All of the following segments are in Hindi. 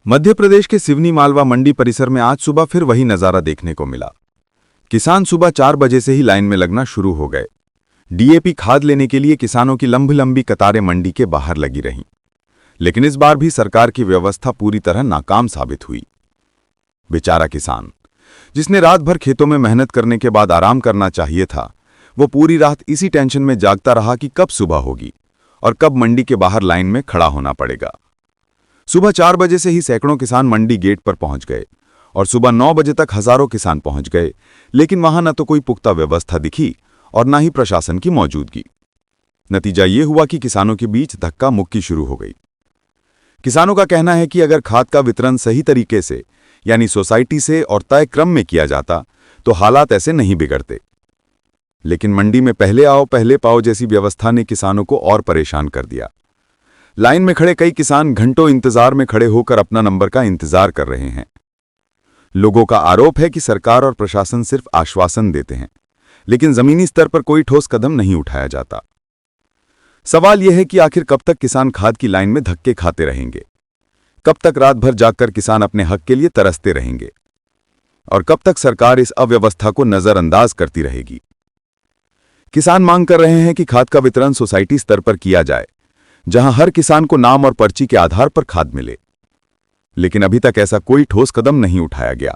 मध्य प्रदेश के सिवनी मालवा मंडी परिसर में आज सुबह फिर वही नजारा देखने को मिला। किसान सुबह 4 बजे से ही लाइन में लगना शुरू हो गए। डीएपी खाद लेने के लिए किसानों की लंबी लंबी कतारें मंडी के बाहर लगी रहीं। लेकिन इस बार भी सरकार की व्यवस्था पूरी तरह नाकाम साबित हुई। बेचारा किसान, जिसने रात भर खेतों में मेहनत करने के बाद आराम करना चाहिए था, वो पूरी रात इसी टेंशन में जागता रहा कि कब सुबह होगी और कब मंडी के बाहर लाइन में खड़ा होना पड़ेगा। सुबह 4 बजे से ही सैकड़ों किसान मंडी गेट पर पहुंच गए और सुबह 9 बजे तक हजारों किसान पहुंच गए, लेकिन वहां न तो कोई पुख्ता व्यवस्था दिखी और न ही प्रशासन की मौजूदगी। नतीजा ये हुआ कि किसानों के बीच धक्का मुक्की शुरू हो गई। किसानों का कहना है कि अगर खाद का वितरण सही तरीके से यानी सोसाइटी से और तय क्रम में किया जाता तो हालात ऐसे नहीं बिगड़ते। लेकिन मंडी में पहले आओ पहले पाओ जैसी व्यवस्था ने किसानों को और परेशान कर दिया। लाइन में खड़े कई किसान घंटों इंतजार में खड़े होकर अपना नंबर का इंतजार कर रहे हैं। लोगों का आरोप है कि सरकार और प्रशासन सिर्फ आश्वासन देते हैं, लेकिन जमीनी स्तर पर कोई ठोस कदम नहीं उठाया जाता। सवाल यह है कि आखिर कब तक किसान खाद की लाइन में धक्के खाते रहेंगे? कब तक रात भर जागकर किसान अपने हक के लिए तरसते रहेंगे? और कब तक सरकार इस अव्यवस्था को नजरअंदाज करती रहेगी? किसान मांग कर रहे हैं कि खाद का वितरण सोसाइटी स्तर पर किया जाए, जहां हर किसान को नाम और पर्ची के आधार पर खाद मिले। लेकिन अभी तक ऐसा कोई ठोस कदम नहीं उठाया गया।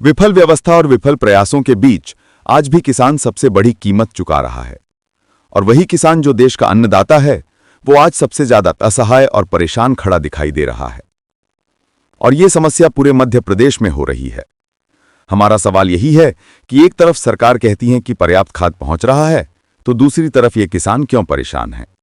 विफल व्यवस्था और विफल प्रयासों के बीच आज भी किसान सबसे बड़ी कीमत चुका रहा है। और वही किसान जो देश का अन्नदाता है, वो आज सबसे ज्यादा असहाय और परेशान खड़ा दिखाई दे रहा है। और ये समस्या पूरे मध्य प्रदेश में हो रही है। हमारा सवाल यही है कि एक तरफ सरकार कहती है कि पर्याप्त खाद पहुंच रहा है, तो दूसरी तरफ ये किसान क्यों परेशान है?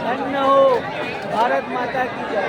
धन्य हो भारत माता की जय।